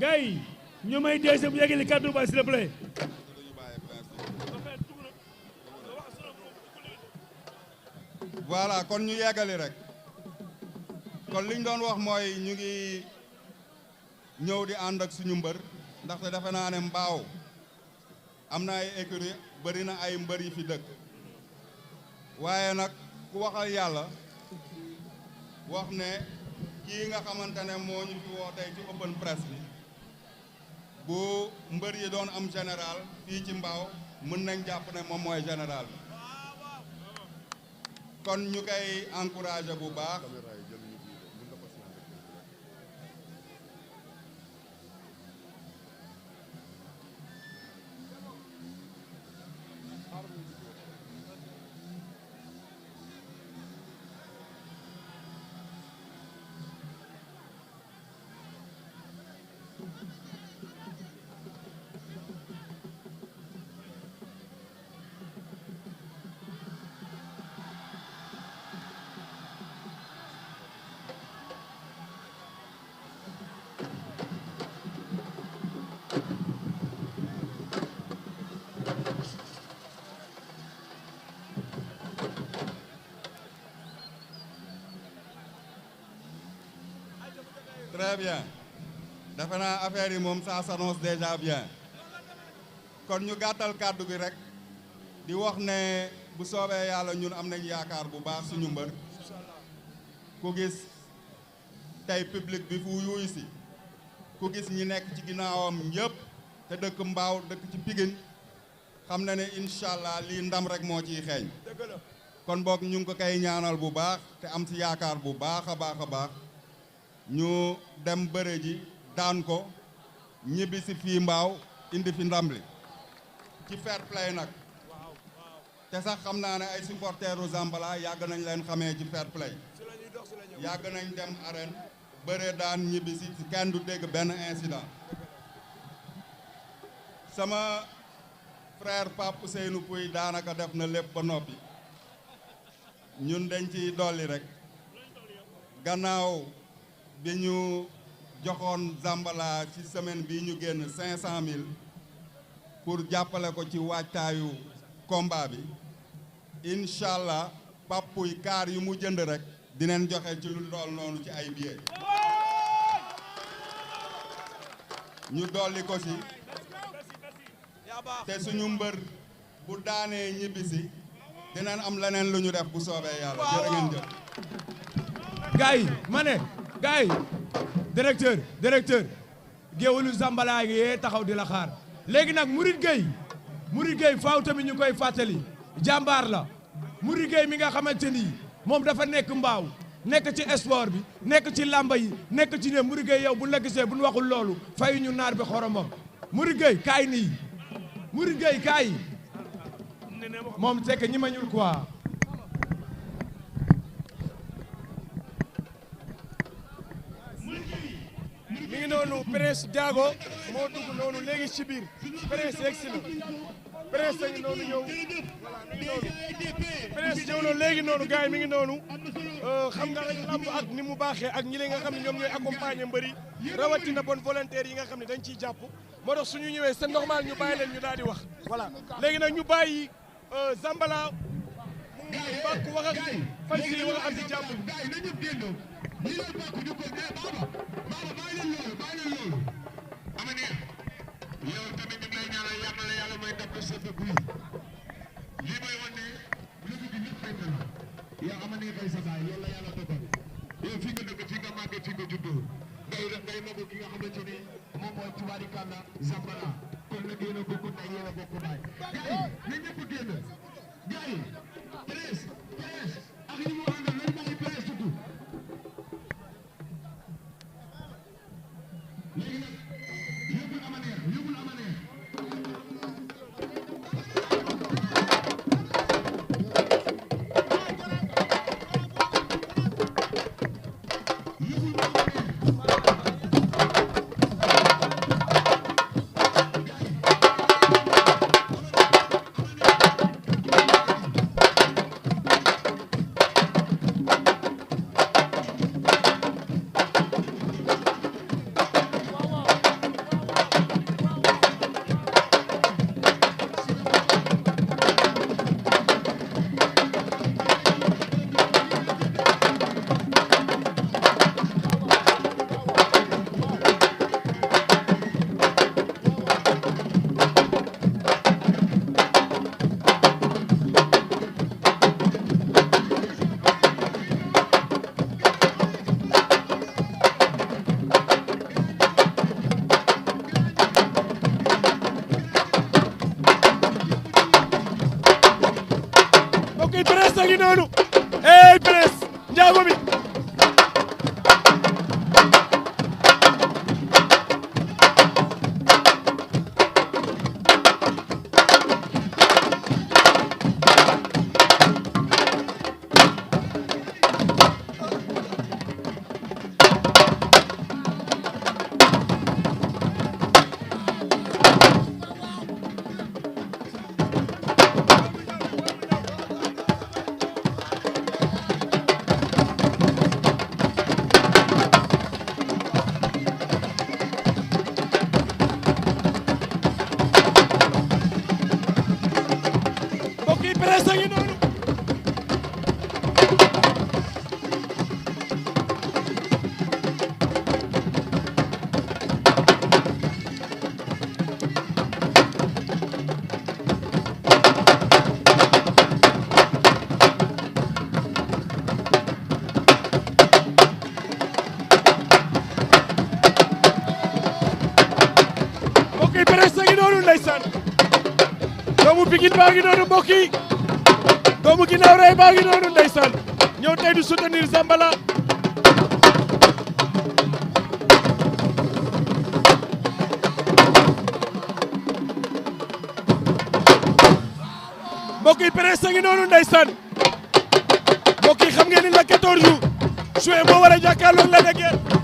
gars yi ñu may deuxième bu yeggali kàddu ba s'il vous plaît. voilà kon ñu yeggali rek kon liñ doon wax mooy ñu ngi ñëw di ànd ak suñu mbër ndaxte defe naa ne mbaaw am na ay écurie bëri na ay mbër yi fi dëkk waaye nag ku waxal yàlla wax ne kii nga xamante ne moo ñu fi woo tey ci open press bi bu mbër yi doon am général fii ci mbaaw mën nañ jàpp ne moom mooy général bi kon ñu koy encouragé bu baax très bien defe naa affaire yi moom ça s'annonce déjà bien kon ñu gàttal kàddu gi rek di wax ne bu soobee yàlla ñun am nañ yaakaar bu baax suñu mbër ku gis tey public bi fu yuuy si ku gis ñi nekk ci ginnaawam ñëpp te dëkk mbaaw dëkk ci Pikine xam na ne incha allah lii ndam rek moo ciy xeeñ kon boog ñu ngi ko koy ñaanal bu baax te am si yaakaar bu baax a baax a baax ñu dem bëre ji daan ko ñibbi si fii mbaaw indi fi ndam li ci fair play nag te sax xam naa ne ay supporteru Zambala yàgg nañ leen xamee ci fair play yàgg nañ dem arène bëre daan ñibbi si kenn du dégg benn incident sama frère Pape Ousseynou Pouy daanaka def na lépp ba noppi ñun dañ ci dolli rek gannaaw bi ñu joxoon Zambala ci semaine bi ñu génn 500 000 pour jàppale ko ci waajtaayu combat bi incha allah papuy kaar yu mu jënd rek dinañ joxe ci lu dool noonu ci ay billets ñu dolli ko ci te suñu mbër bu daanee ñibbisi dinañ am leneen lu ñu def bu soobee yàlla jërë ngeen jëf. gars yi ma ne gars yi directeur géwalu Zambala ngi yee taxaw di la xaar léegi nag Mouride Gueye faaw tamit ñu koy fàttali jàmbaar la Mouride Gueye mi nga xamante ni moom dafa nekk mbaaw nekk ci sport bi nekk ci lamba yi nekk ci ne Mouride Gueye yow bu la gisee bu ñu waxul loolu fayu ñu naar bi xoromam Mouride Gueye kaay nii Mouride Gueye kaay moom c'est que ñi ma ñul quoi. mi ngi noonu Prince Diago moo dugg noonu léegi ci biir Prince yegg si na Prince a ngi noonu ñëw voilà mi ngi noonu Prince ñëw na léegi noonu gars yi mi ngi noonu xam nga rek lamb ak ni mu baaxee ak ñi nga xam ne ñoom ñooy accompagner mbëri rawatina bonne volontaire yi nga xam ne dañ ciy jàpp moo tax suñu ñëwee c'est normal ñu bàyyi leen ñu daal di wax voilà léegi nag ñu bàyyi Zambala mu bàkk wax ak fan si wax am si jàmm ñi ñoo bokk ñu ko baaba bàyyi leen loolu ama neex yow tamit ñu ngi lay ñaanal yal na la yàlla may def ko sedd guy lii mooy wane léegi bi ñëpp fay na la yow ama neex fay sa baay loolu la yàlla dogal yow fi nga dëkk fi nga màggee fi nga juddoo ngay magu ki nga xamante ni moom mooy tubaarikàlla Zambala kon nag yéen a bokk ndey yéen a bokk baay gars yi na ñëpp génn gars yi presse ak ñi mu àndal nañ bàyyi presse tudd léegi nag yóbbul ama neex yi Prince a ngi noonu ey Prince njaago bi Prince a ngi noonu mbokk yi Prince a ngi noonu ndeysaan doomu Pikine baa ngi noonu mbokk yi doomu ginnaaw rey baa ngi noonu ndeysaan ñëw tey di soutenir Zambala mbokk yi Prince a ngi noonu ndeysaan mbokk yi xam ngeen ni la 14 juin moo war a jàkkaarloog la de guerre